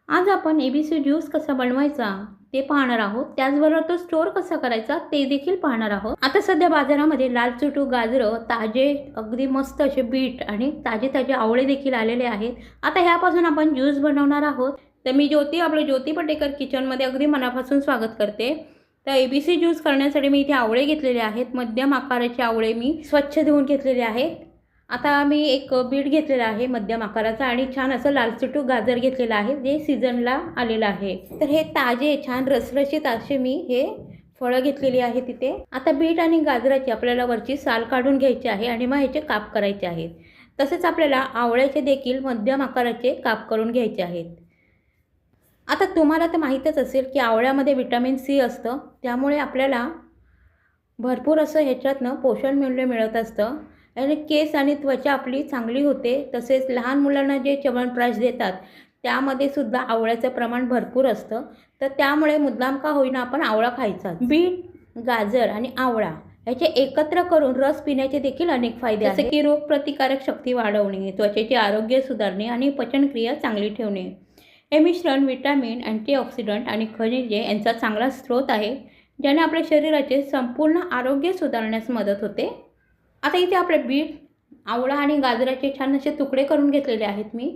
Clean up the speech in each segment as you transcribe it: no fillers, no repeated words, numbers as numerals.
आज आपण ABC juice कसा बनवायचा ते पाहणार आहोत। त्याचबरोबर तो स्टोर कसा करायचा ते देखील पाहणार आहोत। आता सध्या बाजारामध्ये लाल चुटू गाजरं, ताजे अगदी मस्त असे बीट आणि ताजे आवळे देखील आलेले आहेत। आता ह्यापासून आपण ज्यूस बनवणार आहोत। तर मी ज्योती, आपले ज्योती पटेकर किचनमध्ये अगदी मनापासून स्वागत करते। तर ABC ज्यूस करण्यासाठी मी इथे आवळे घेतलेले आहेत। मध्यम आकाराचे आवळे मी स्वच्छ धुवून घेतलेले आहेत। आता मी एक बीट घेतलेला आहे मध्यम आकाराचा आणि छान असं लालचुटू गाजर घेतलेला आहे जे सीझनला आलेलं आहे। तर हे ताजे छान रसरशीत असे मी हे फळं घेतलेली आहे तिथे। आता बीट आणि गाजराची आपल्याला वरची साल काढून घ्यायची आहे आणि मग ह्याचे काप करायचे आहेत। तसेच आपल्याला आवळ्याचे देखील मध्यम आकाराचे काप करून घ्यायचे आहेत। आता तुम्हाला तर माहीतच असेल की आवळ्यामध्ये व्हिटॅमिन C असतं, त्यामुळे आपल्याला भरपूर असं ह्याच्यातनं पोषण मूल्य मिळत असतं आणि केस आणि त्वचा आपली चांगली होते। तसेच लहान मुलांना जे च्यवनप्राश देतात त्यामध्ये सुद्धा आवळ्याचं प्रमाण भरपूर असतं। तर त्यामुळे मुद्दाम का होईना आपण आवळा खायचा। बीट, गाजर आणि आवळा याचे एकत्र करून रस पिण्याचे देखील अनेक फायदे आहेत, जसे की रोगप्रतिकारक शक्ती वाढवणे, त्वचेचे आरोग्य सुधारणे आणि पचनक्रिया चांगली ठेवणे। हे मिश्रण विटॅमिन, अँटीऑक्सिडंट आणि खनिजे यांचा चांगला स्रोत आहे, ज्याने आपल्या शरीराचे संपूर्ण आरोग्य सुधारण्यास मदत होते। आता इथे आपले बीट, आवळा आणि गाजराचे छान असे तुकडे करून घेतलेले आहेत मी।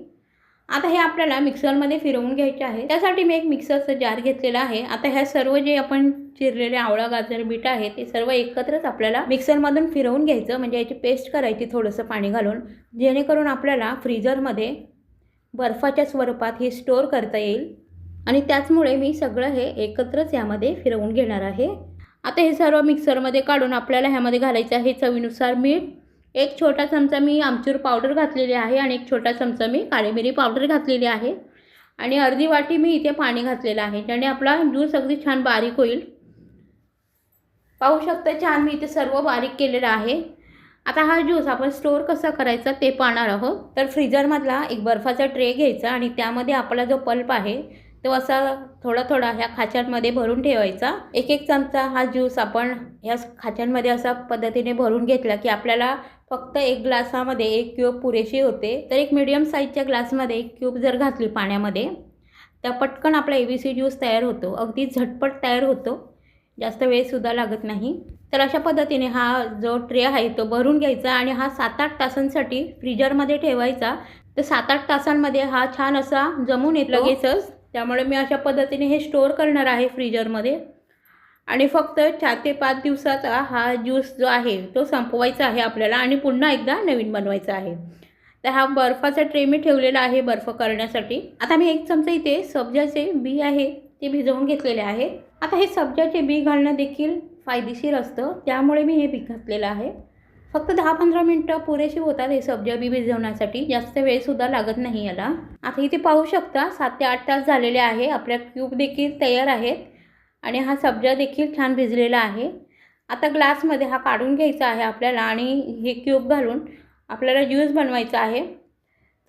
आता हे आपल्याला मिक्सरमध्ये फिरवून घ्यायचे आहे। त्यासाठी मी एक मिक्सरचा जार घेतलेला आहे। आता ह्या सर्व जे आपण चिरलेले आवळा, गाजर, बीट आहे ते सर्व एकत्रच आपल्याला मिक्सरमधून फिरवून घ्यायचं, म्हणजे याची पेस्ट करायची थोडंसं पाणी घालून, जेणेकरून आपल्याला फ्रीजरमध्ये बर्फाच्या स्वरूपात हे स्टोर करता येईल। आणि त्याचमुळे मी सगळं हे एकत्रच यामध्ये फिरवून घेणार आहे। आता हे सर्व मिक्सरमध्ये काढून आपल्याला ह्यामध्ये घालायचं आहे चवीनुसार मीठ। एक छोटा चमचा मी आमचूर पावडर घातलेली आहे आणि एक छोटा चमचा मी काळी मिरी पावडर घातलेली आहे आणि अर्धी वाटी मी इथे पाणी घातलेलं आहे, ज्याने आपला ज्यूस अगदी छान बारीक होईल। पाहू शकता छान मी इथे सर्व बारीक केलेलं आहे। आता हा ज्यूस आपण स्टोर कसा करायचा ते पाहणार आहोत। तर फ्रीजरमधला एक बर्फाचा ट्रे घ्यायचा आणि त्यामध्ये आपला जो पल्प आहे तो असा थोडा ह्या खाच्यांमध्ये भरून ठेवायचा। एक एक चमचा हा ज्यूस आपण ह्या खाच्यांमध्ये असा पद्धतीने भरून घेतला की आपल्याला फक्त एक ग्लासामध्ये एक क्यूब पुरेशी होते। तर एक मीडियम साईजच्या ग्लासमध्ये एक क्यूब जर घातली पाण्यामध्ये तर पटकन आपला ABC ज्यूस तयार होतो, अगदी झटपट तयार होतो, जास्त वेळसुद्धा लागत नाही। तर अशा पद्धतीने हा जो ट्रे आहे तो भरून घ्यायचा आणि हा 7-8 तासांसाठी फ्रीजरमध्ये ठेवायचा। तर 7-8 तासांमध्ये हा छान असा जमून येतो लगेचच। त्यामुळे मी अशा पद्धतीने हे स्टोर करणार आहे फ्रीजरमध्ये आणि फक्त 4 ते 5 दिवसाचा हा ज्यूस जो आहे तो संपवायचा आहे आपल्याला आणि पुन्हा एकदा नवीन बनवायचा आहे। तर हा बर्फाचा ट्रे मी ठेवलेला आहे बर्फ करण्यासाठी। आता मी एक चमचा इथे सब्जाचे बी आहे ते भिजवून घेतलेले आहे। आता हे सब्जाचे बी घालणं देखील फायदेशीर असतं, त्यामुळे मी हे बी घातलेलं आहे। फक्त 10-15 मिनटं पुरेशी होतात हे सब्जा बी भिजवण्यासाठी, जास्त वेळसुद्धा लागत नाही याला। आता इथे पाहू शकता 7 ते 8 तास झालेले आहे, आपल्या क्यूब देखील तयार आहेत आणि हा सब्जा देखील छान भिजलेला आहे। आता ग्लासमध्ये हा काढून घ्यायचा आहे आपल्याला आणि हे क्यूब घालून आपल्याला ज्यूस बनवायचा आहे।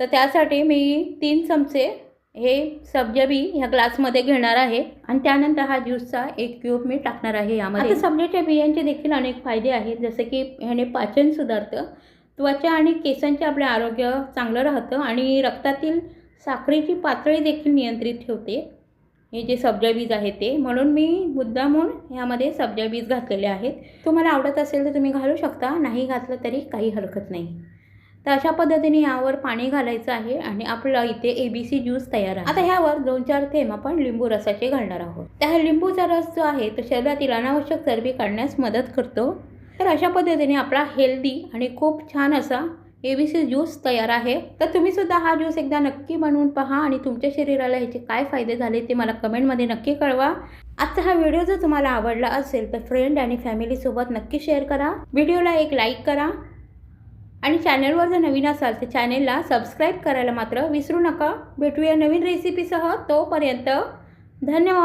तर त्यासाठी मी 3 चमचे हे सब्जा बी ह्या ग्लासमध्ये घेणार आहे आणि त्यानंतर हा ज्यूसचा एक क्यूब मी टाकणार आहे यामध्ये। आता सब्जाच्या बियांचे देखील अनेक फायदे आहेत, जसे की ह्याने पाचन सुधारतं, त्वचा आणि केसांचे आपले आरोग्य चांगलं राहतं आणि रक्तातील साखरेची पातळी देखील नियंत्रित ठेवते हे जे सब्जा बीज आहे ते। म्हणून मी मुद्दामून ह्यामध्ये सब्जा बीज घातलेले आहेत। तुम्हाला आवडत असेल तर तुम्ही घालू शकता, नाही घातलं तरी काही हरकत नाही। तर अशा पद्धतीने यावर पाणी घालायचं आहे आणि आपलं इथे ABC ज्यूस तयार आहे। आता ह्यावर 2-4 थेंब आपण लिंबू रसाचे घालणार आहोत। त्या लिंबूचा रस जो आहे तो शरीरातील अनावश्यक चरबी काढण्यास मदत करतो। तर अशा पद्धतीने आपला हेल्दी आणि खूप छान असा ABC ज्यूस तयार आहे। तर तुम्ही सुद्धा हा ज्यूस एकदा नक्की बनवून पहा आणि तुमच्या शरीराला ह्याचे काय फायदे झाले ते मला कमेंटमध्ये नक्की कळवा। आजचा हा व्हिडिओ जर तुम्हाला आवडला असेल तर फ्रेंड आणि फॅमिलीसोबत नक्की शेअर करा, व्हिडिओला एक लाईक करा आणि चॅनलवर जर नवीन असाल तर चॅनलला सबस्क्राईब करायला मात्र विसरू नका। भेटूया नवीन रेसिपीसह, तोपर्यंत धन्यवाद।